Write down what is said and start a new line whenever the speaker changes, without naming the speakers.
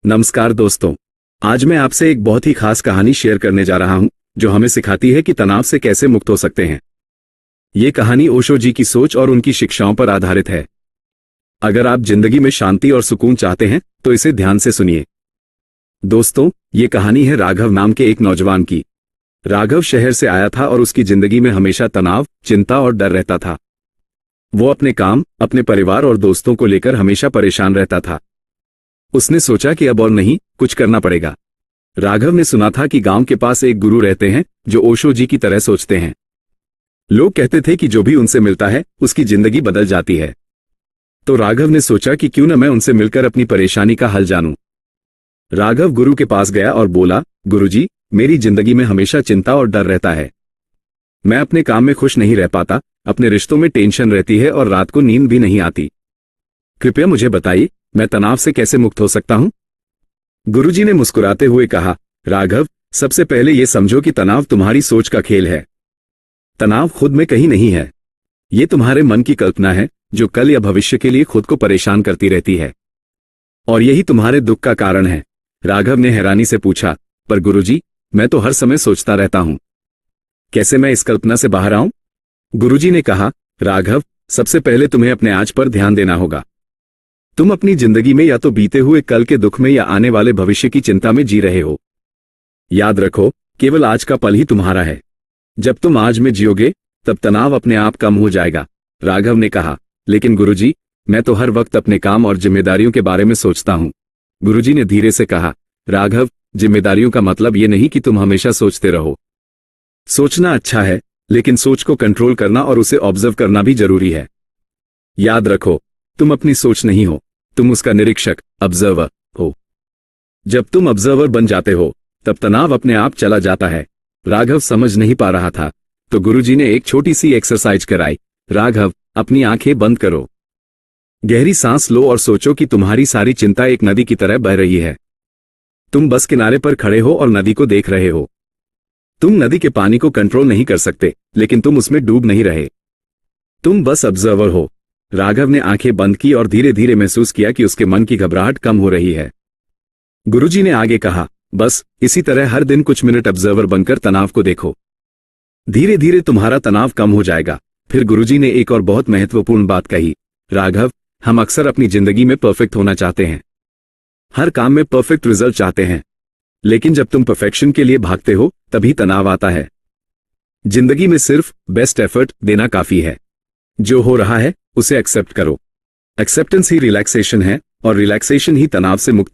नमस्कार दोस्तों। आज मैं आपसे एक बहुत ही खास कहानी शेयर करने जा रहा हूं जो हमें सिखाती है कि तनाव से कैसे मुक्त हो सकते हैं। ये कहानी ओशो जी की सोच और उनकी शिक्षाओं पर आधारित है। अगर आप जिंदगी में शांति और सुकून चाहते हैं तो इसे ध्यान से सुनिए। दोस्तों, ये कहानी है राघव नाम के एक नौजवान की। राघव शहर से आया था और उसकी जिंदगी में हमेशा तनाव, चिंता और डर रहता था। वो अपने काम, अपने परिवार और दोस्तों को लेकर हमेशा परेशान रहता था। उसने सोचा कि अब और नहीं, कुछ करना पड़ेगा। राघव ने सुना था कि गांव के पास एक गुरु रहते हैं जो ओशो जी की तरह सोचते हैं। लोग कहते थे कि जो भी उनसे मिलता है उसकी जिंदगी बदल जाती है। तो राघव ने सोचा कि क्यों न मैं उनसे मिलकर अपनी परेशानी का हल जानूं। राघव गुरु के पास गया और बोला, गुरुजी, मेरी जिंदगी में हमेशा चिंता और डर रहता है। मैं अपने काम में खुश नहीं रह पाता, अपने रिश्तों में टेंशन रहती है और रात को नींद भी नहीं आती। कृपया मुझे बताइए, मैं तनाव से कैसे मुक्त हो सकता हूं? गुरुजी ने मुस्कुराते हुए कहा, राघव, सबसे पहले यह समझो कि तनाव तुम्हारी सोच का खेल है। तनाव खुद में कहीं नहीं है। ये तुम्हारे मन की कल्पना है जो कल या भविष्य के लिए खुद को परेशान करती रहती है। और यही तुम्हारे दुख का कारण है। राघव ने हैरानी से पूछा, पर गुरुजी, मैं तो हर समय सोचता रहता हूं। कैसे मैं इस कल्पना से बाहर आऊं? गुरुजी ने कहा, राघव, सबसे पहले तुम्हें अपने आज पर ध्यान देना होगा। तुम अपनी जिंदगी में या तो बीते हुए कल के दुख में या आने वाले भविष्य की चिंता में जी रहे हो। याद रखो, केवल आज का पल ही तुम्हारा है। जब तुम आज में जियोगे तब तनाव अपने आप कम हो जाएगा। राघव ने कहा, लेकिन गुरुजी, मैं तो हर वक्त अपने काम और जिम्मेदारियों के बारे में सोचता हूं। गुरुजी ने धीरे से कहा, राघव, जिम्मेदारियों का मतलब ये नहीं कि तुम हमेशा सोचते रहो। सोचना अच्छा है, लेकिन सोच को कंट्रोल करना और उसे ऑब्जर्व करना भी जरूरी है। याद रखो, तुम अपनी सोच नहीं हो, तुम उसका निरीक्षक, ऑब्जर्वर हो। जब तुम ऑब्जर्वर बन जाते हो तब तनाव अपने आप चला जाता है। राघव समझ नहीं पा रहा था, तो गुरुजी ने एक छोटी सी एक्सरसाइज कराई। राघव, अपनी आंखें बंद करो, गहरी सांस लो और सोचो कि तुम्हारी सारी चिंता एक नदी की तरह बह रही है। तुम बस किनारे पर खड़े हो और नदी को देख रहे हो। तुम नदी के पानी को कंट्रोल नहीं कर सकते, लेकिन तुम उसमें डूब नहीं रहे। तुम बस ऑब्जर्वर हो। राघव ने आंखें बंद की और धीरे धीरे महसूस किया कि उसके मन की घबराहट कम हो रही है। गुरुजी ने आगे कहा, बस इसी तरह हर दिन कुछ मिनट ऑब्जर्वर बनकर तनाव को देखो। धीरे धीरे तुम्हारा तनाव कम हो जाएगा। फिर गुरुजी ने एक और बहुत महत्वपूर्ण बात कही, राघव, हम अक्सर अपनी जिंदगी में परफेक्ट होना चाहते हैं। हर काम में परफेक्ट रिजल्ट चाहते हैं। लेकिन जब तुम परफेक्शन के लिए भागते हो तभी तनाव आता है। जिंदगी में सिर्फ बेस्ट एफर्ट देना काफी है। जो हो रहा है उसे एक्सेप्ट करो। एक्सेप्टेंस ही रिलैक्सेशन है और रिलैक्सेशन ही तनाव से मुक्ति